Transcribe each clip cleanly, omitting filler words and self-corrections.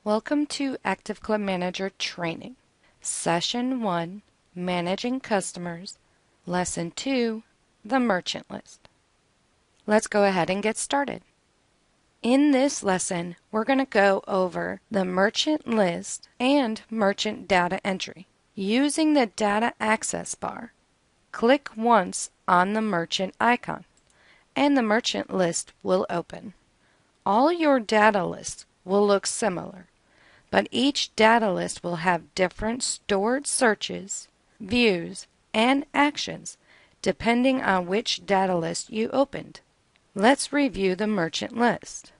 Welcome to Active Club Manager Training, Session 1, Managing Customers, Lesson 2, the Merchant List. Let's go ahead and get started. In this lesson, we're going to go over the merchant list and merchant data entry. Using the data access bar, click once on the merchant icon, and the merchant list will open. All your data lists will look similar, but each data list will have different stored searches, views, and actions depending on which data list you opened. Let's review the merchant list.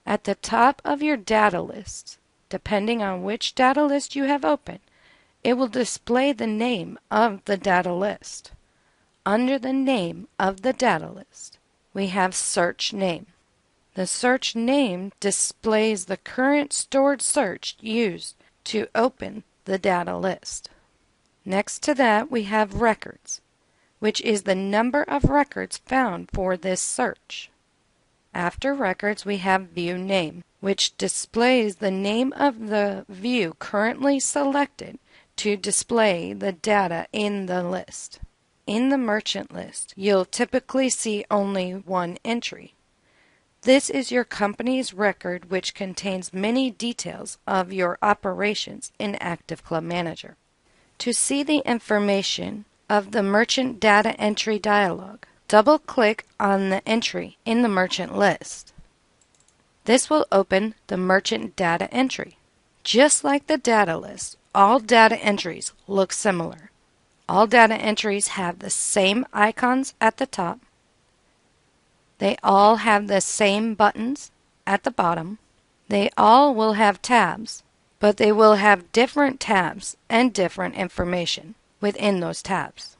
At the top of your data list, depending on which data list you have opened, it will display the name of the data list. Under the name of the data list, we have search name. The search name displays the current stored search used to open the data list. Next to that, we have records, which is the number of records found for this search. After records, we have view name, which displays the name of the view currently selected to display the data in the list. In the merchant list, you'll typically see only one entry. This is your company's record, which contains many details of your operations in Active Club Manager. To see the information of the Merchant Data Entry dialog, double-click on the entry in the merchant list. This will open the Merchant Data Entry. Just like the data list, all data entries look similar. All data entries have the same icons at the top. They all have the same buttons at the bottom. They all will have tabs, but they will have different tabs and different information within those tabs.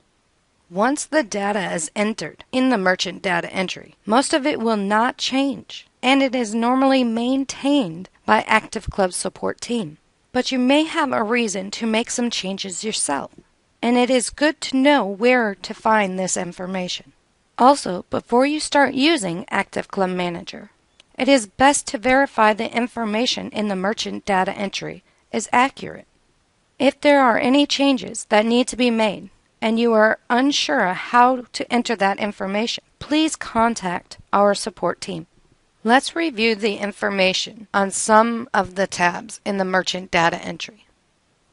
Once the data is entered in the merchant data entry, most of it will not change, and it is normally maintained by Active Club support team. But you may have a reason to make some changes yourself, and it is good to know where to find this information. Also, before you start using Active Club Manager, it is best to verify the information in the merchant data entry is accurate. If there are any changes that need to be made and you are unsure how to enter that information, please contact our support team. Let's review the information on some of the tabs in the merchant data entry.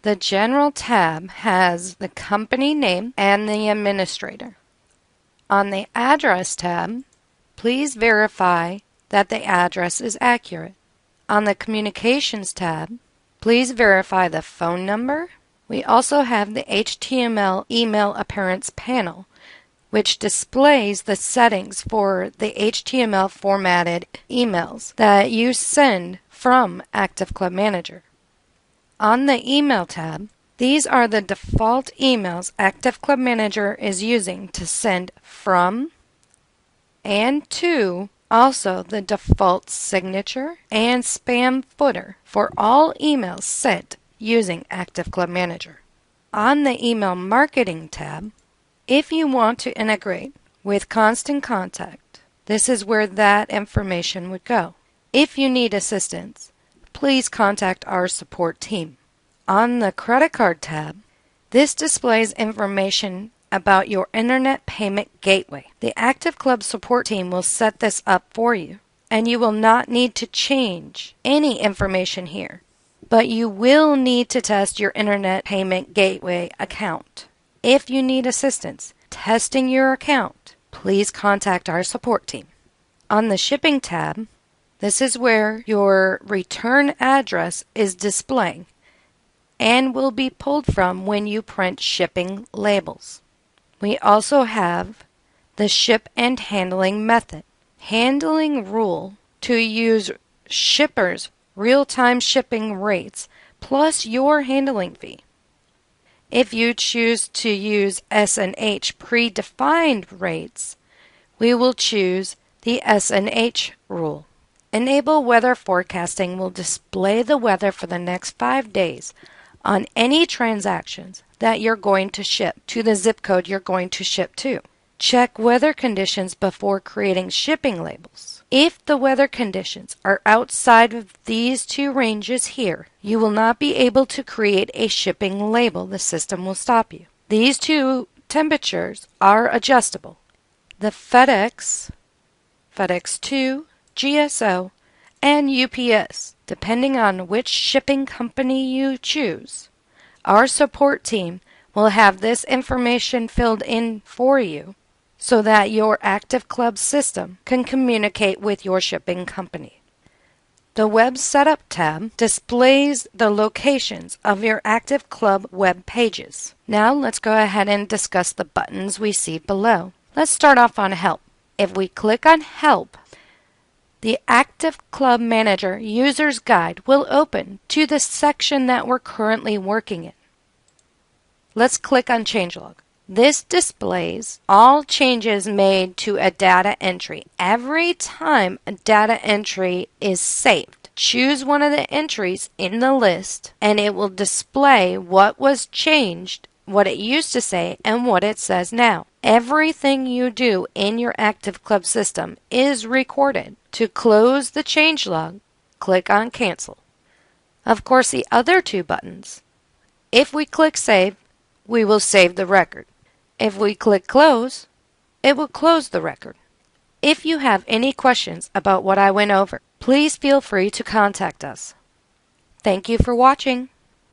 The General tab has the company name and the administrator. On the Address tab, please verify that the address is accurate. On the Communications tab, please verify the phone number. We also have the HTML email appearance panel, which displays the settings for the HTML formatted emails that you send from Active Club Manager. On the Email tab, these are the default emails Active Club Manager is using to send from and to, also the default signature and spam footer for all emails sent using Active Club Manager. On the Email Marketing tab, if you want to integrate with Constant Contact, this is where that information would go. If you need assistance, please contact our support team. On the Credit Card tab, this displays information about your Internet Payment Gateway. The Active Club support team will set this up for you, and you will not need to change any information here. But you will need to test your Internet Payment Gateway account. If you need assistance testing your account, please contact our support team. On the Shipping tab, this is where your return address is displaying and will be pulled from when you print shipping labels. We also have the Ship and Handling method. Handling rule to use shippers' real-time shipping rates plus your handling fee. If you choose to use S&H predefined rates, we will choose the S&H rule. Enable Weather Forecasting will display the weather for the next 5 days on any transactions that you're going to ship to the zip code you're going to ship to. Check weather conditions before creating shipping labels. If the weather conditions are outside of these two ranges here, you will not be able to create a shipping label. The system will stop you. These two temperatures are adjustable. The FedEx, FedEx 2, GSO, and UPS, depending on which shipping company you choose. Our support team will have this information filled in for you so that your Active Club system can communicate with your shipping company. The Web Setup tab displays the locations of your Active Club web pages. Now let's go ahead and discuss the buttons we see below. Let's start off on Help. If we click on Help, the Active Club Manager User's Guide will open to the section that we're currently working in. Let's click on Changelog. This displays all changes made to a data entry. Every time a data entry is saved, choose one of the entries in the list and it will display what was changed, what it used to say, and what it says now. Everything you do in your Active Club system is recorded. To close the changelog, click on Cancel. Of course, the other two buttons, if we click Save, we will save the record. If we click Close, it will close the record. If you have any questions about what I went over, please feel free to contact us. Thank you for watching.